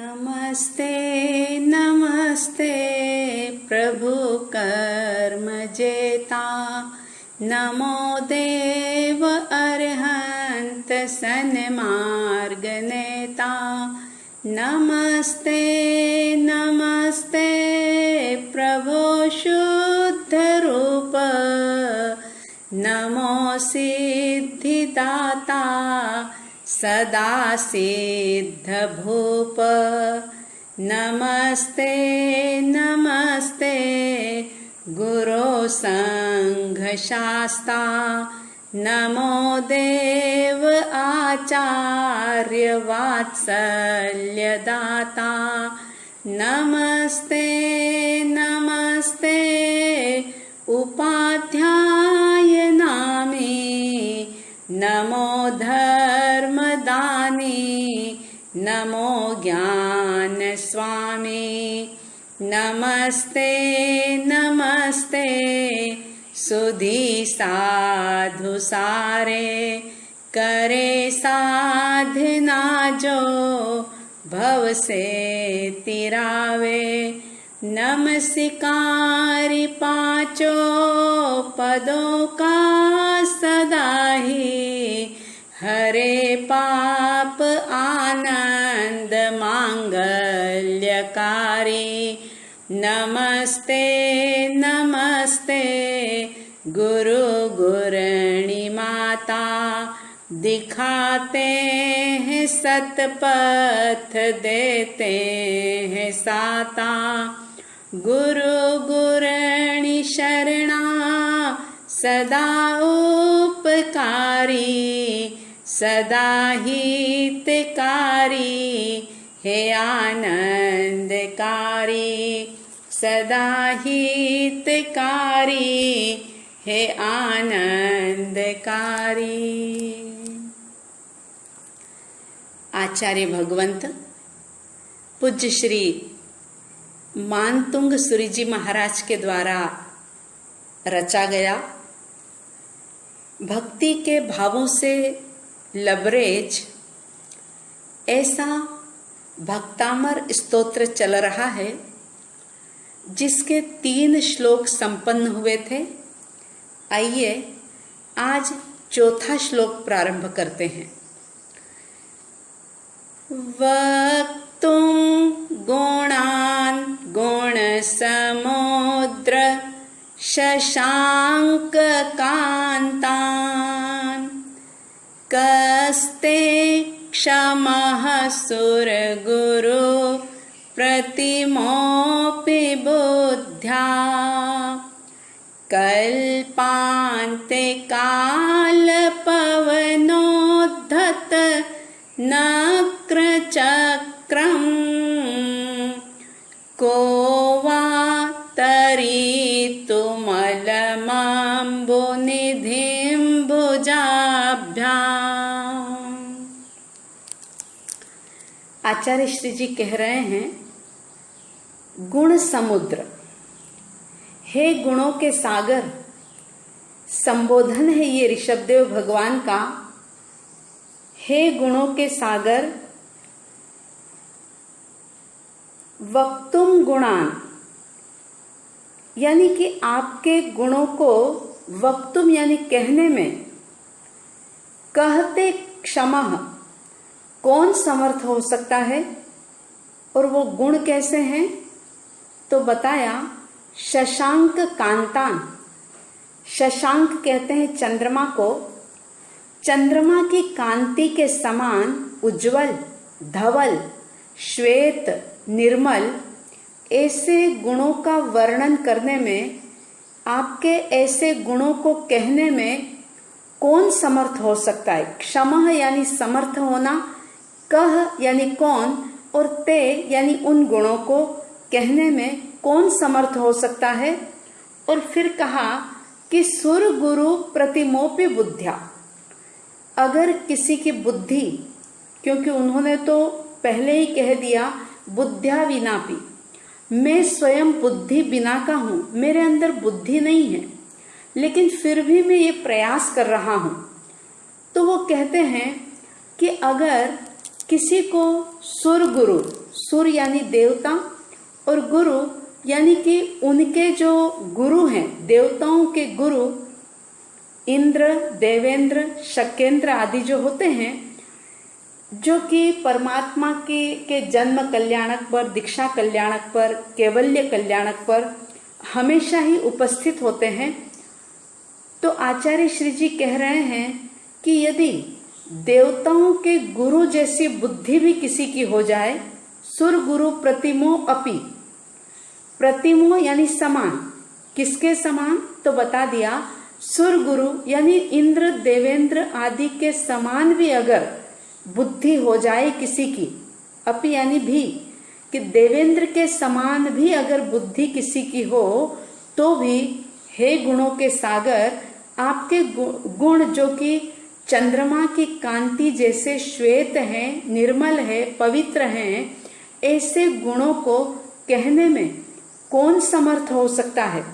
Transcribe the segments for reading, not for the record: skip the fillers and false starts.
नमस्ते नमस्ते प्रभु कर्म जेता, नमो देव अरहंत सन्मार्ग नेता। नमस्ते नमस्ते प्रभु शुद्ध रूप, नमो सिद्धिदाता सदा सिद्ध भूप। नमस्ते नमस्ते गुरो संघ शास्ता, नमो देव आचार्य वात्सल्य दाता। नमस्ते नमस्ते उपाध्याय नामी, नमो धर्मदानी, नमो ज्ञान स्वामी। नमस्ते नमस्ते सुधी साधु सारे, करे साधना जो भव से तिरावे। नमस्कारी पांचों पदों का सदा ही, हरे पाप आनंद मांगल्यकारी। नमस्ते नमस्ते गुरु गुरणी माता, दिखाते हैं सतपथ देते हैं साता। गुरु गुरणी शरणा सदा उपकारी, सदा हितकारी हे आनंदकारी, सदा हितकारी हे आनंदकारी। आचार्य भगवंत पूज्य श्री मानतुंग सूरी जी महाराज के द्वारा रचा गया, भक्ति के भावों से लबरेज ऐसा भक्तामर स्तोत्र चल रहा है, जिसके 3 श्लोक संपन्न हुए थे। आइए आज चौथा श्लोक प्रारंभ करते हैं। वक्तुं गुणान् गुण समुद्र शशांक कांतान्, कस्ते क्षमः सुर गुरु प्रतिमोऽपि बुद्ध्या। कल्पान्ते कालपवनोद्धत नक्रचक्रम्, को वा तरीतुमलमम्बुनिधिं भुजाभ्याम्। आचार्य श्री जी कह रहे हैं, गुण समुद्र, हे गुणों के सागर, संबोधन है ये ऋषभदेव भगवान का। हे गुणों के सागर, वक्तुम गुणान, यानी कि आपके गुणों को वक्तुम यानी कहने में, कहते क्षमः, कौन समर्थ हो सकता है, और वो गुण कैसे हैं, तो बताया शशांक कांतान। शशांक कहते हैं चंद्रमा को, चंद्रमा की कांति के समान उज्जवल, धवल, श्वेत, निर्मल, ऐसे गुणों का वर्णन करने में, आपके ऐसे गुणों को कहने में कौन समर्थ हो सकता है। क्षमः यानी समर्थ होना, कह यानी कौन, और ते यानी उन गुणों को कहने में कौन समर्थ हो सकता है। और फिर कहा कि सुर गुरु प्रतिमोपि बुद्ध्या, अगर किसी की बुद्धि, क्योंकि उन्होंने तो पहले ही कह दिया बुद्ध्या विनापि, मैं स्वयं बुद्धि बिना का हूं, मेरे अंदर बुद्धि नहीं है, लेकिन फिर भी मैं ये प्रयास कर रहा हूं। तो वो कहते हैं कि अगर किसी को सुर गुरु, सुर यानी देवता, और गुरु यानी कि उनके जो गुरु हैं, देवताओं के गुरु इंद्र, देवेंद्र, शक्रेंद्र आदि जो होते हैं, जो कि परमात्मा के जन्म कल्याणक पर, दीक्षा कल्याणक पर, कैवल्य कल्याणक पर हमेशा ही उपस्थित होते हैं। तो आचार्य श्री जी कह रहे हैं कि यदि देवताओं के गुरु जैसी बुद्धि भी किसी की हो जाए, सुर गुरु प्रतिमो अपि, प्रतिमो यानी समान, किसके समान? तो बता दिया सुर गुरु यानी इंद्र, देवेंद्र आदि के समान भी अगर बुद्धि हो जाए किसी की, अपि यानी भी, कि देवेंद्र के समान भी अगर बुद्धि किसी की हो, तो भी हे गुणों के सागर, आपके गुण जो कि चंद्रमा की कांति जैसे श्वेत हैं, निर्मल है, पवित्र हैं, ऐसे गुणों को कहने में कौन समर्थ हो सकता है?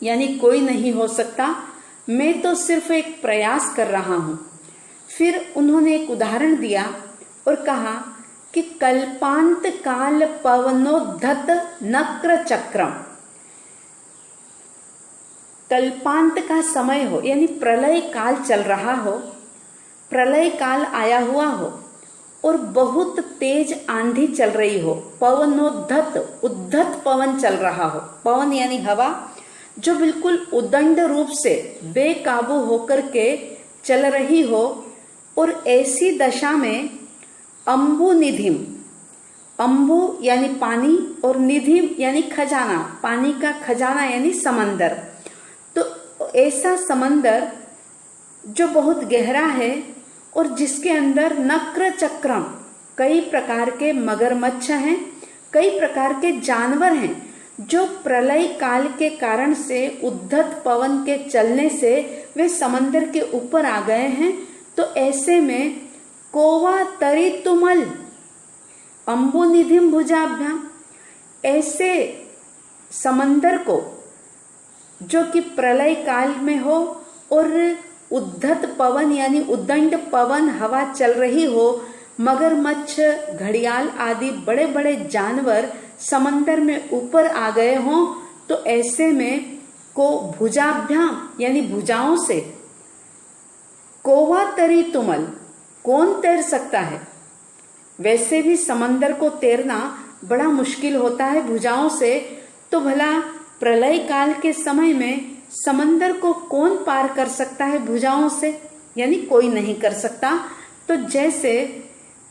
यानी कोई नहीं हो सकता, मैं तो सिर्फ एक प्रयास कर रहा हूं। फिर उन्होंने एक उदाहरण दिया और कहा कि कल्पांत काल पवनोद्धत नक्र चक्रम, कल्पांत का समय हो यानी प्रलय काल चल रहा हो, प्रलय काल आया हुआ हो और बहुत तेज आंधी चल रही हो, पवनोद्धत, उद्धत पवन चल रहा हो, पवन यानी हवा जो बिल्कुल उदंड रूप से बेकाबू होकर के चल रही हो, और ऐसी दशा में अम्बु निधिम, अम्बु यानी पानी और निधिम यानी खजाना, पानी का खजाना यानी समंदर, तो ऐसा समंदर जो बहुत गहरा है और जिसके अंदर नक्र चक्रम, कई प्रकार के मगरमच्छ हैं, कई प्रकार के जानवर हैं, जो प्रलय काल के कारण से उद्धत पवन के चलने से वे समंदर के ऊपर आ गए हैं। तो ऐसे में कोवा तरी तुमल अम्बुनिधिम भुजाभ्याम, ऐसे समंदर को जो कि प्रलय काल में हो और उद्धत पवन यानी उदंड पवन हवा चल रही हो, मगरमच्छ, घड़ियाल आदि बड़े बड़े जानवर समंदर में ऊपर आ गए हों, तो ऐसे में को भुजाभ्याम यानी भुजाओं से, कोवा तरी तुमल, कौन तैर सकता है? वैसे भी समंदर को तैरना बड़ा मुश्किल होता है भुजाओं से, तो भला प्रलय काल के समय में समंदर को कौन पार कर सकता है भुजाओं से? यानी कोई नहीं कर सकता। तो जैसे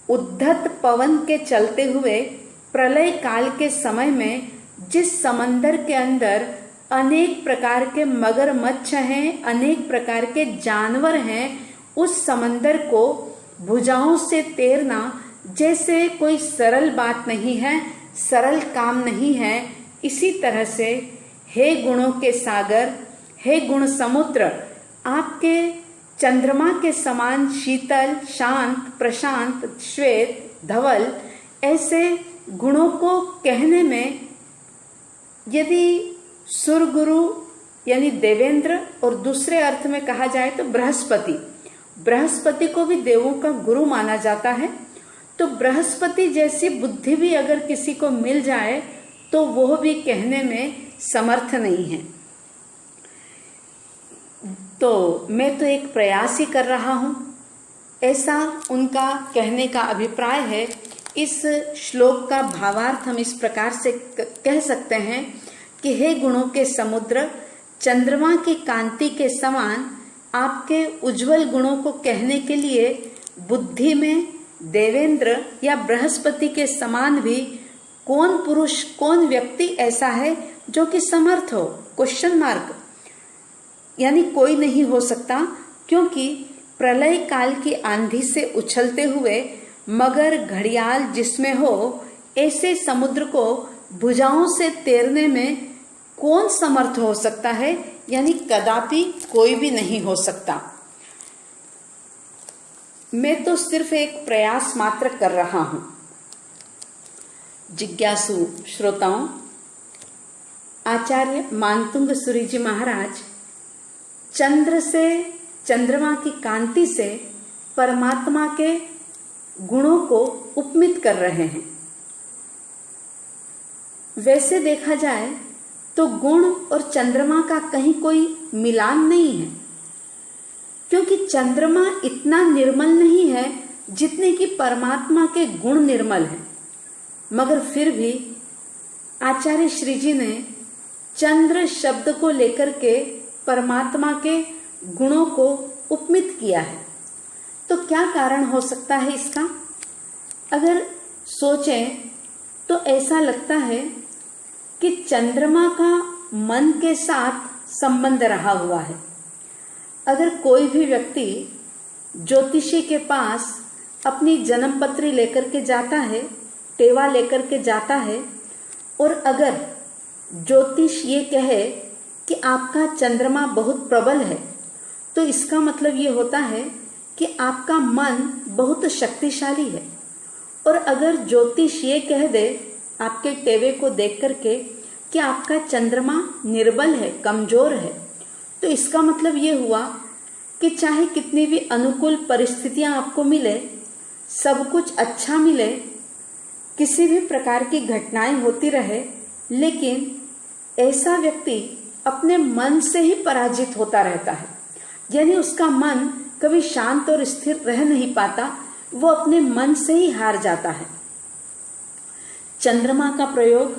उद्धत पवन के चलते हुए प्रलय काल के समय में जिस समंदर के अंदर अनेक प्रकार के मगरमच्छ हैं, अनेक प्रकार के जानवर हैं, उस समंदर को भुजाओं से तैरना जैसे कोई सरल बात नहीं है, सरल काम नहीं है, इसी तरह से हे गुणों के सागर, हे गुण समुद्र, आपके चंद्रमा के समान शीतल, शांत, प्रशांत, श्वेत, धवल, ऐसे गुणों को कहने में यदि सुर गुरु यानी देवेंद्र और दूसरे अर्थ में कहा जाए तो बृहस्पति, बृहस्पति को भी देवों का गुरु माना जाता है। तो बृहस्पति जैसी बुद्धि भी अगर किसी को मिल जाए तो वह भी कहने में समर्थ नहीं है। तो मैं तो एक प्रयास ही कर रहा हूं, ऐसा उनका कहने का अभिप्राय है। इस श्लोक का भावार्थ हम इस प्रकार से कह सकते हैं कि हे गुणों के समुद्र, चंद्रमा की कांति के समान आपके उज्जवल गुणों को कहने के लिए बुद्धि में देवेंद्र या बृहस्पति के समान भी कौन पुरुष, कौन व्यक्ति ऐसा है जो कि समर्थ हो? क्वेश्चन मार्क, यानी कोई नहीं हो सकता, क्योंकि प्रलय काल की आंधी से उछलते हुए मगर, घड़ियाल जिसमें हो, ऐसे समुद्र को भुजाओं से तैरने में कौन समर्थ हो सकता है? यानी कदापि कोई भी नहीं हो सकता। मैं तो सिर्फ एक प्रयास मात्र कर रहा हूं। जिज्ञासु श्रोताओं, आचार्य मानतुंग सूरी जी महाराज चंद्र से, चंद्रमा की कांति से परमात्मा के गुणों को उपमित कर रहे हैं। वैसे देखा जाए तो गुण और चंद्रमा का कहीं कोई मिलान नहीं है, क्योंकि चंद्रमा इतना निर्मल नहीं है जितने कि परमात्मा के गुण निर्मल हैं। मगर फिर भी आचार्य श्री जी ने चंद्र शब्द को लेकर के परमात्मा के गुणों को उपमित किया है। तो क्या कारण हो सकता है इसका? अगर सोचें तो ऐसा लगता है कि चंद्रमा का मन के साथ संबंध रहा हुआ है। अगर कोई भी व्यक्ति ज्योतिषी के पास अपनी जन्म पत्री लेकर के जाता है, टेवा लेकर के जाता है, और अगर ज्योतिष ये कहे कि आपका चंद्रमा बहुत प्रबल है, तो इसका मतलब ये होता है कि आपका मन बहुत शक्तिशाली है। और अगर ज्योतिष ये कह दे आपके टेवे को देख करके कि आपका चंद्रमा निर्बल है, कमजोर है, तो इसका मतलब ये हुआ कि चाहे कितनी भी अनुकूल परिस्थितियां आपको मिले, सब कुछ अच्छा मिले, किसी भी प्रकार की घटनाएं होती रहे, लेकिन ऐसा व्यक्ति अपने मन से ही पराजित होता रहता है। यानी उसका मन कभी शांत और स्थिर रह नहीं पाता, वो अपने मन से ही हार जाता है। चंद्रमा का प्रयोग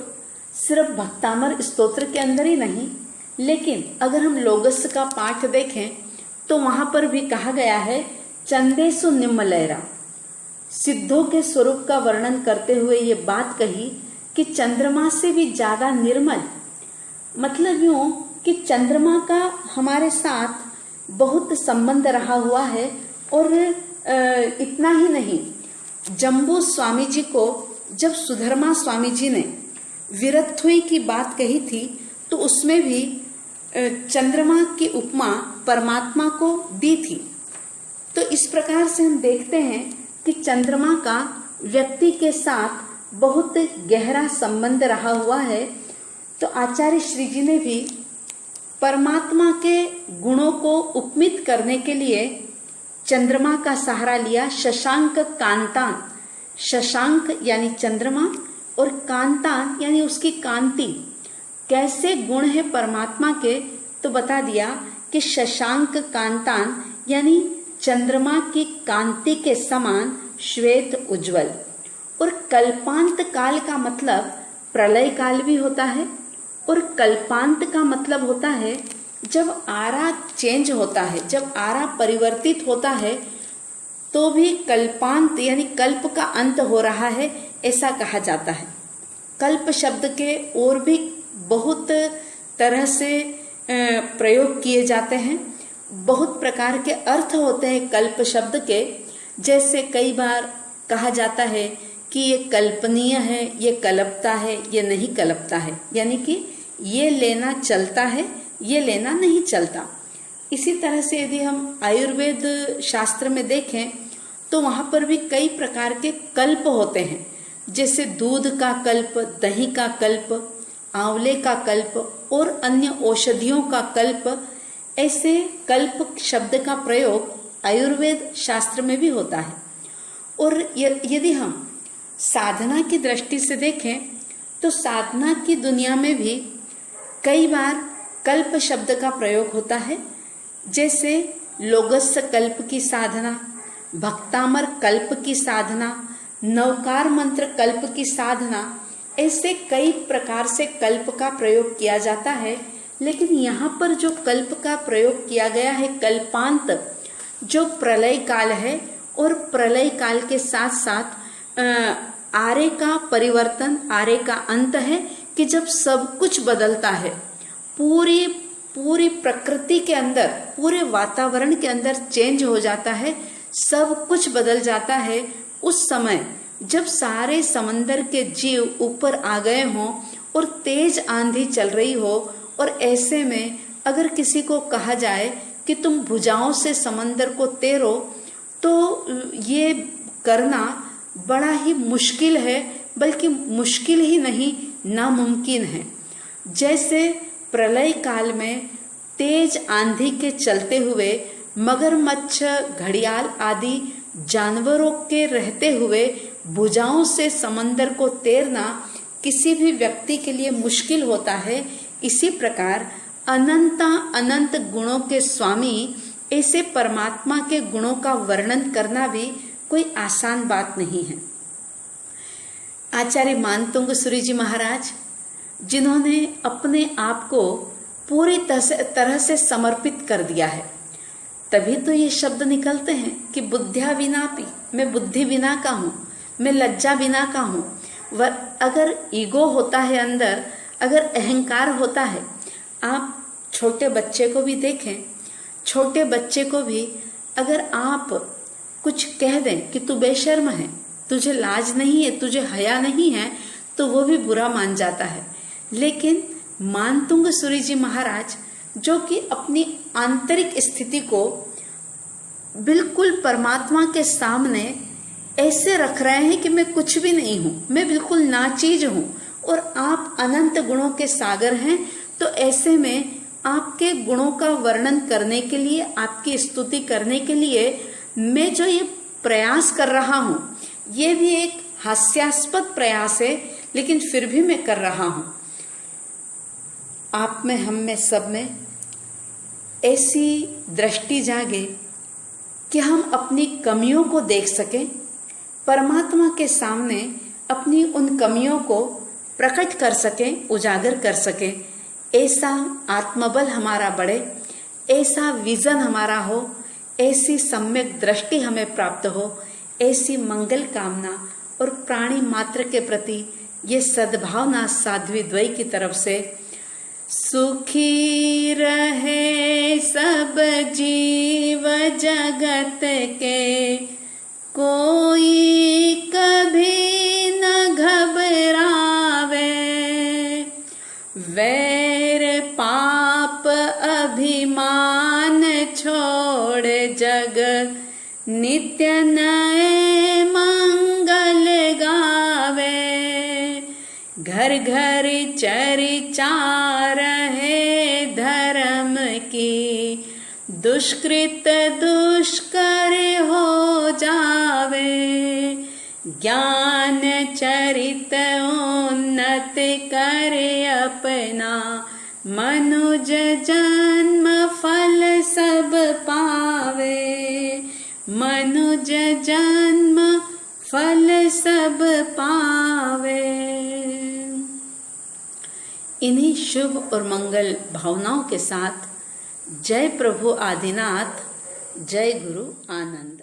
सिर्फ भक्तामर स्तोत्र के अंदर ही नहीं, लेकिन अगर हम लोगस का पाठ देखें तो वहां पर भी कहा गया है चंदेसु निम्मलैरा। सिद्धों के स्वरूप का वर्णन करते हुए ये बात कही कि चंद्रमा से भी ज्यादा निर्मल, मतलब यूं कि चंद्रमा का हमारे साथ बहुत संबंध रहा हुआ है। और इतना ही नहीं, जम्बू स्वामी जी को जब सुधर्मा स्वामी जी ने वीरत्वई की बात कही थी, तो उसमें भी चंद्रमा की उपमा परमात्मा को दी थी। तो इस प्रकार से हम देखते हैं कि चंद्रमा का व्यक्ति के साथ बहुत गहरा संबंध रहा हुआ है। तो आचार्य श्री जी ने भी परमात्मा के गुणों को उपमित करने के लिए चंद्रमा का सहारा लिया। शशांक कांतान, शशांक यानी चंद्रमा और कांतान यानी उसकी कांति, कैसे गुण है परमात्मा के, तो बता दिया कि शशांक कांतान यानी चंद्रमा की कांति के समान श्वेत उज्जवल। और कल्पांत काल का मतलब प्रलय काल भी होता है, और कल्पांत का मतलब होता है जब आरा चेंज होता है, जब आरा परिवर्तित होता है, तो भी कल्पांत यानी कल्प का अंत हो रहा है, ऐसा कहा जाता है। कल्प शब्द के और भी बहुत तरह से प्रयोग किए जाते हैं, बहुत प्रकार के अर्थ होते हैं कल्प शब्द के। जैसे कई बार कहा जाता है कि ये कल्पनीय है, ये कल्पता है, ये नहीं कल्पता है, यानी कि ये लेना चलता है, ये लेना नहीं चलता। इसी तरह से यदि हम आयुर्वेद शास्त्र में देखें तो वहां पर भी कई प्रकार के कल्प होते हैं, जैसे दूध का कल्प, दही का कल्प, आंवले का कल्प और अन्य औषधियों का कल्प। ऐसे कल्प शब्द का प्रयोग आयुर्वेद शास्त्र में भी होता है। और यदि हम साधना की दृष्टि से देखें तो साधना की दुनिया में भी कई बार कल्प शब्द का प्रयोग होता है, जैसे लोगस कल्प की साधना, भक्तामर कल्प की साधना, नवकार मंत्र कल्प की साधना। ऐसे कई प्रकार से कल्प का प्रयोग किया जाता है। लेकिन यहाँ पर जो कल्प का प्रयोग किया गया है कल्पांत, जो प्रलय काल है, और प्रलय काल के साथ साथ आरे का परिवर्तन, आरे का अंत है कि जब सब कुछ बदलता है, पूरी प्रकृति के अंदर, पूरे वातावरण के अंदर चेंज हो जाता है, सब कुछ बदल जाता है। उस समय जब सारे समंदर के जीव ऊपर आ गए हों और तेज आंधी चल रही हो, और ऐसे में अगर किसी को कहा जाए कि तुम भुजाओं से समंदर को तैरो, तो ये करना बड़ा ही मुश्किल है, बल्कि मुश्किल ही नहीं, नामुमकिन है। जैसे प्रलय काल में तेज आंधी के चलते हुए मगरमच्छ, घड़ियाल आदि जानवरों के रहते हुए भुजाओं से समंदर को तैरना किसी भी व्यक्ति के लिए मुश्किल होता है, इसी प्रकार अनंत गुणों के स्वामी ऐसे परमात्मा के गुणों का वर्णन करना भी कोई आसान बात नहीं है। आचार्य मानतुंग सूरी जी महाराज, जिन्होंने अपने आप को पूरी तरह से समर्पित कर दिया है, तभी तो ये शब्द निकलते हैं कि बुद्ध्या विनापि, मैं बुद्धि बिना का हूँ, मैं लज्जा बिना का हूँ। अगर ईगो होता है अंदर, अगर अहंकार होता है, आप छोटे बच्चे को भी देखें, छोटे बच्चे को भी अगर आप कुछ कह दें कि तू बेशर्म है, तुझे लाज नहीं है, तुझे हया नहीं है, तो वो भी बुरा मान जाता है। लेकिन मानतुंग सूरी जी महाराज, जो कि अपनी आंतरिक स्थिति को बिल्कुल परमात्मा के सामने ऐसे रख रहे हैं कि मैं कुछ भी नहीं हूँ, मैं बिल्कुल नाचीज हूँ, और आप अनंत गुणों के सागर हैं। तो ऐसे में आपके गुणों का वर्णन करने के लिए, आपकी स्तुति करने के लिए मैं जो ये प्रयास कर रहा हूँ, ये भी एक हास्यास्पद प्रयास है, लेकिन फिर भी मैं कर रहा हूँ। आप में, हम में, सब में ऐसी दृष्टि जागे कि हम अपनी कमियों को देख सकें, परमात्मा के सामने अपनी उन कमियों को प्रकट कर सकें, उजागर कर सकें। ऐसा आत्मबल हमारा बढ़े, ऐसा विजन हमारा हो, ऐसी सम्यक दृष्टि हमें प्राप्त हो, ऐसी मंगल कामना और प्राणी मात्र के प्रति ये सद्भावना साध्वी द्वय की तरफ से। सुखी रहे सब जीव जगत के, कोई कभी न घबरावे, वैर पाप अभिमान छोड़ जग नित्य नए मंगल गावे। घर घर चर्चा रहे धर्म की, दुष्कृत दुष्कर हो जावे। ज्ञान चरित उन्नत करे अपना, मनुज जन्म फल सब पावे। मनुज जन्म फल सब पावे। इन्हीं शुभ और मंगल भावनाओं के साथ जय प्रभु आदिनाथ, जय गुरु आनंद।